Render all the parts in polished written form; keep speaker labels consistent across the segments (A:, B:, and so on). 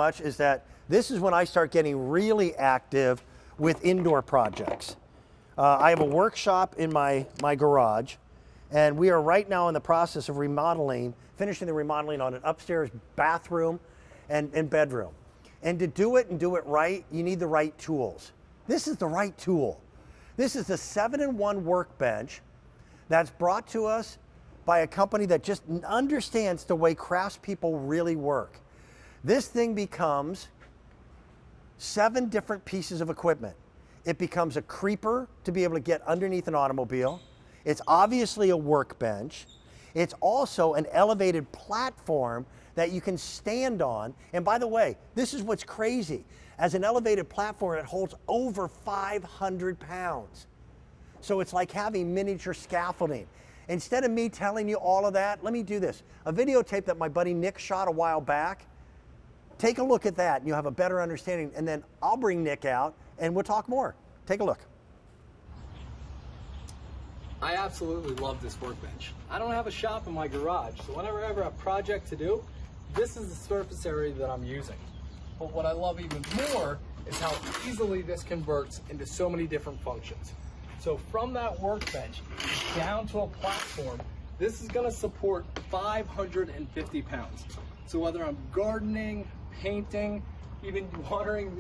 A: much is that this is when I start getting really active with indoor projects. I have a workshop in my garage, and we are right now in the process of finishing the remodeling on an upstairs bathroom and bedroom. And to do it and do it right, you need the right tools. This is the right tool. This is the 7-in-1 workbench that's brought to us by a company that just understands the way craftspeople really work. This thing becomes 7 different pieces of equipment. It becomes a creeper to be able to get underneath an automobile. It's obviously a workbench. It's also an elevated platform that you can stand on. And by the way, this is what's crazy. As an elevated platform, it holds over 500 pounds. So it's like having miniature scaffolding. Instead of me telling you all of that, let me do this. A videotape that my buddy Nick shot a while back. Take a look at that and you'll have a better understanding, and then I'll bring Nick out and we'll talk more. Take a look.
B: I absolutely love this workbench. I don't have a shop in my garage, so whenever I have a project to do, this is the surface area that I'm using. But what I love even more is how easily this converts into so many different functions. So from that workbench down to a platform, this is gonna support 550 pounds. So whether I'm gardening, painting, even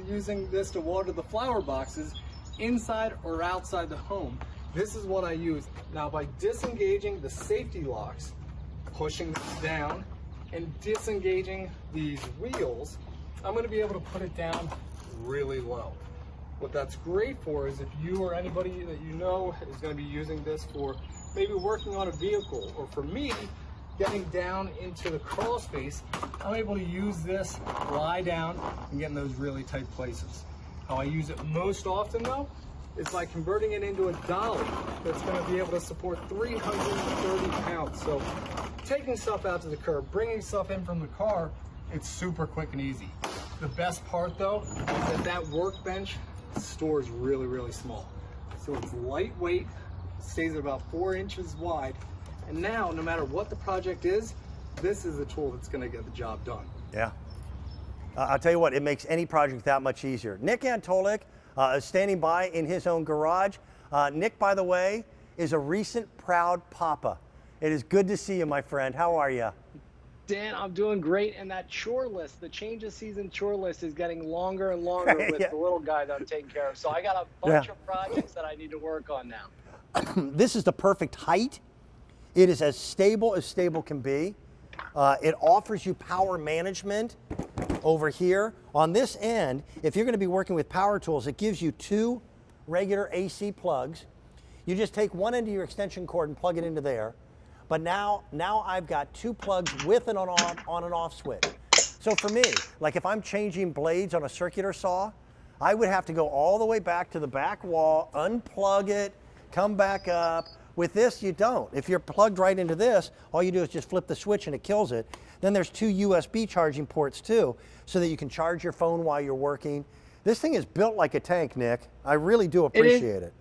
B: using this to water the flower boxes, inside or outside the home, this is what I use. Now by disengaging the safety locks, pushing this down, and disengaging these wheels, I'm gonna be able to put it down really low. What that's great for is if you or anybody that you know is gonna be using this for maybe working on a vehicle, or for me, getting down into the crawl space, I'm able to use this, lie down, and get in those really tight places. How I use it most often though, is by converting it into a dolly that's gonna be able to support 330 pounds. So taking stuff out to the curb, bringing stuff in from the car, it's super quick and easy. The best part though, is that that workbench stores really, really small. So it's lightweight, stays at about 4 inches wide, and now, no matter what the project is, this is a tool that's gonna get the job done.
A: Yeah. I'll tell you what, it makes any project that much easier. Nick Antolik is standing by in his own garage. Nick, by the way, is a recent proud papa. It is good to see you, my friend. How are you?
C: Dan, I'm doing great, and that chore list, the change of season chore list is getting longer and longer with
A: Yeah.
C: the little guy that I'm taking care of. So I got a bunch of projects that I need to work on now.
A: This is the perfect height. It is as stable can be. It offers you power management over here. On this end, if you're gonna be working with power tools, it gives you 2 regular AC plugs. You just take one end of your extension cord and plug it into there. But now I've got 2 plugs with an on and off switch. So for me, like if I'm changing blades on a circular saw, I would have to go all the way back to the back wall, unplug it, come back up. With this, you don't. If you're plugged right into this, all you do is just flip the switch and it kills it. Then there's 2 USB charging ports too, so that you can charge your phone while you're working. This thing is built like a tank, Nick. I really do appreciate it.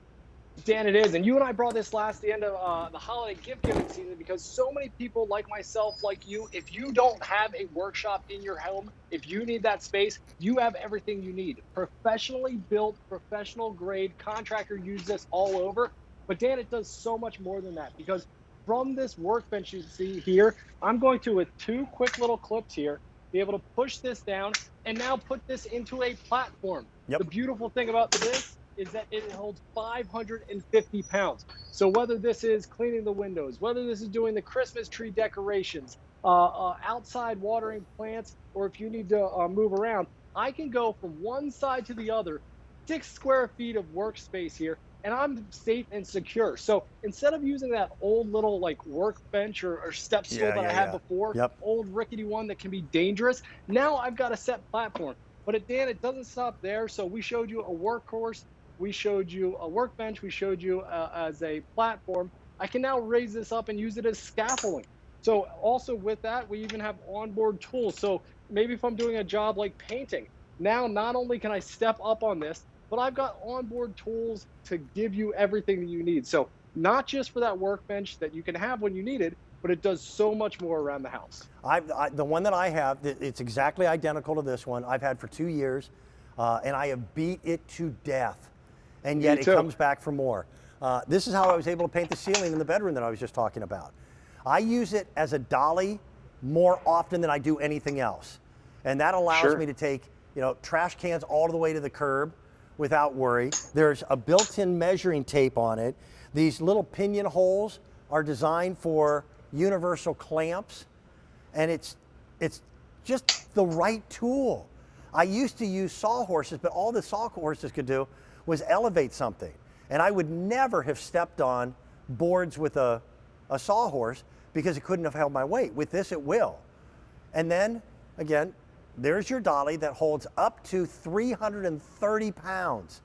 C: Dan, it is, and you and I brought this the end of the holiday gift giving season, because so many people like myself, like you, if you don't have a workshop in your home, if you need that space, you have everything you need. Professionally built, professional grade, contractor use this all over. But Dan, it does so much more than that, because from this workbench you see here, I'm going to, with 2 quick little clips here, be able to push this down and now put this into a platform.
A: Yep.
C: The beautiful thing about this is that it holds 550 pounds. So whether this is cleaning the windows, whether this is doing the Christmas tree decorations, outside watering plants, or if you need to move around, I can go from one side to the other, 6 square feet of workspace here, and I'm safe and secure. So instead of using that old little like workbench or step stool that I had before, old rickety one that can be dangerous, now I've got a set platform. But Dan, it doesn't stop there. So we showed you a workhorse, we showed you a workbench, we showed you as a platform. I can now raise this up and use it as scaffolding. So also with that, we even have onboard tools. So maybe if I'm doing a job like painting, now not only can I step up on this, but I've got onboard tools to give you everything that you need. So not just for that workbench that you can have when you need it, but but it does so much more around the house.
A: The one that I have, it's exactly identical to this one. I've had for 2 years, and I have beat it to death, and yet it comes back for more. This is how I was able to paint the ceiling in the bedroom that I was just talking about. I use it as a dolly more often than I do anything else, and that allows me to take, you know, trash cans all the way to the curb without worry. There's a built-in measuring tape on it. These little pinion holes are designed for universal clamps, and it's just the right tool. I used to use sawhorses, but all the sawhorses could do was elevate something, and I would never have stepped on boards with a sawhorse because it couldn't have held my weight. With this, it will. And then, again, there's your dolly that holds up to 330 pounds.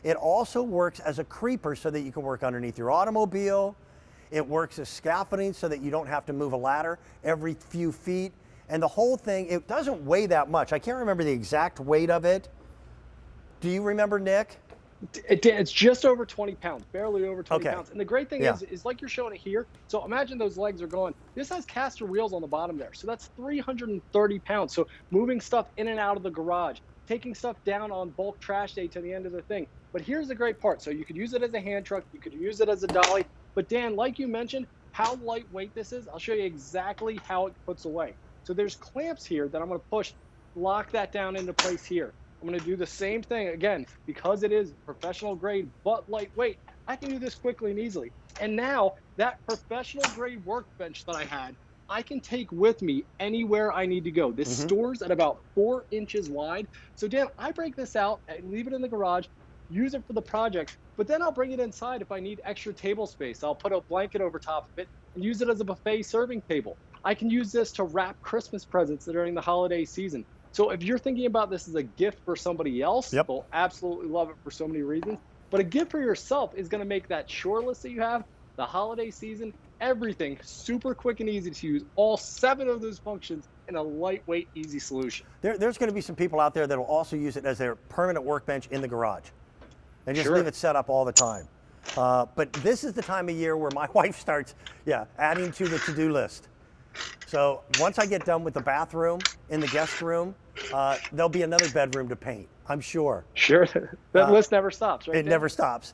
A: It also works as a creeper so that you can work underneath your automobile. It works as scaffolding so that you don't have to move a ladder every few feet. And the whole thing, it doesn't weigh that much. I can't remember the exact weight of it. Do you remember, Nick?
C: It's just over 20 pounds, barely over 20 pounds. And the great thing is like you're showing it here. So imagine those legs are going. This has caster wheels on the bottom there. So that's 330 pounds. So moving stuff in and out of the garage, taking stuff down on bulk trash day to the end of the thing. But here's the great part. So you could use it as a hand truck. You could use it as a dolly. But Dan, like you mentioned, how lightweight this is, I'll show you exactly how it puts away. So there's clamps here that I'm going to push, lock that down into place here. I'm going to do the same thing again, because it is professional grade but lightweight. I can do this quickly and easily. And now that professional grade workbench that I had, I can take with me anywhere I need to go. This stores at about 4 inches wide. So Dan, I break this out and leave it in the garage, use it for the project, but then I'll bring it inside if I need extra table space. I'll put a blanket over top of it and use it as a buffet serving table. I can use this to wrap Christmas presents during the holiday season. So if you're thinking about this as a gift for somebody else, they'll absolutely love it for so many reasons. But a gift for yourself is going to make that chore list that you have, the holiday season, everything super quick and easy to use. All 7 of those functions in a lightweight, easy solution.
A: There's going to be some people out there that will also use it as their permanent workbench in the garage and just leave it set up all the time. But this is the time of year where my wife starts, adding to the to-do list. So once I get done with the bathroom in the guest room, there'll be another bedroom to paint, I'm sure.
C: Sure, that list never stops, right?
A: It never stops,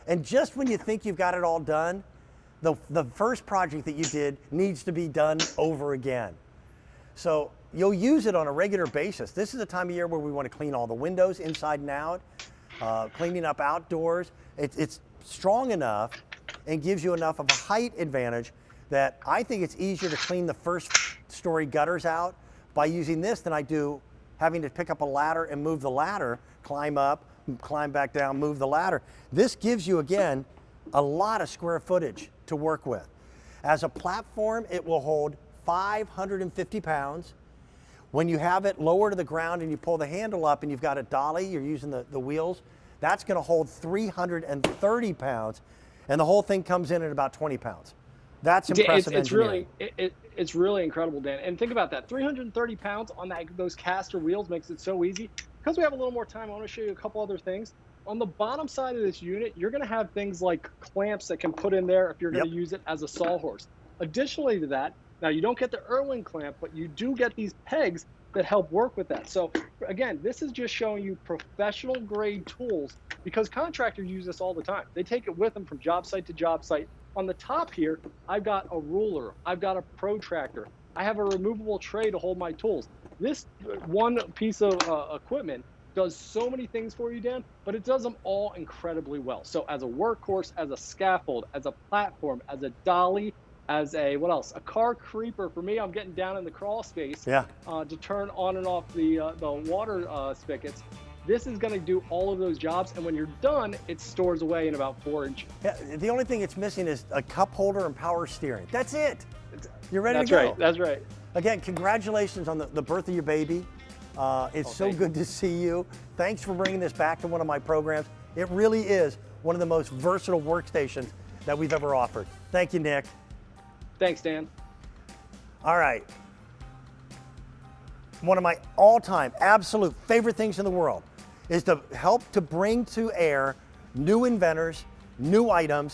A: And just when you think you've got it all done, the first project that you did needs to be done over again. So you'll use it on a regular basis. This is a time of year where we want to clean all the windows inside and out, cleaning up outdoors. It's strong enough and gives you enough of a height advantage that I think it's easier to clean the first story gutters out by using this than I do having to pick up a ladder and move the ladder, climb up, climb back down, move the ladder. This gives you, again, a lot of square footage to work with. As a platform, it will hold 550 pounds. When you have it lower to the ground and you pull the handle up and you've got a dolly, you're using the wheels, that's going to hold 330 pounds, and the whole thing comes in at about 20 pounds. That's impressive engineering.
C: It's really incredible, Dan. And think about that, 330 pounds on those caster wheels makes it so easy. Because we have a little more time, I want to show you a couple other things. On the bottom side of this unit, you're going to have things like clamps that can put in there if you're going to use it as a sawhorse. Additionally to that, now you don't get the Irwin clamp, but you do get these pegs that help work with that. So again, this is just showing you professional grade tools because contractors use this all the time. They take it with them from job site to job site. On the top here, I've got a ruler, I've got a protractor, I have a removable tray to hold my tools. This one piece of equipment does so many things for you, Dan, but it does them all incredibly well. So as a workhorse, as a scaffold, as a platform, as a dolly, as a, what else? A car creeper. For me, I'm getting down in the crawl space to turn on and off the water spigots. This is going to do all of those jobs, and when you're done, it stores away in about 4 inches.
A: Yeah, the only thing it's missing is a cup holder and power steering. That's it. You're ready to go.
C: That's right.
A: Again, congratulations on the birth of your baby. It's so good to see you. Thanks for bringing this back to one of my programs. It really is one of the most versatile workstations that we've ever offered. Thank you, Nick.
C: Thanks, Dan.
A: All right. One of my all-time absolute favorite things in the world is to help to bring to air new inventors, new items,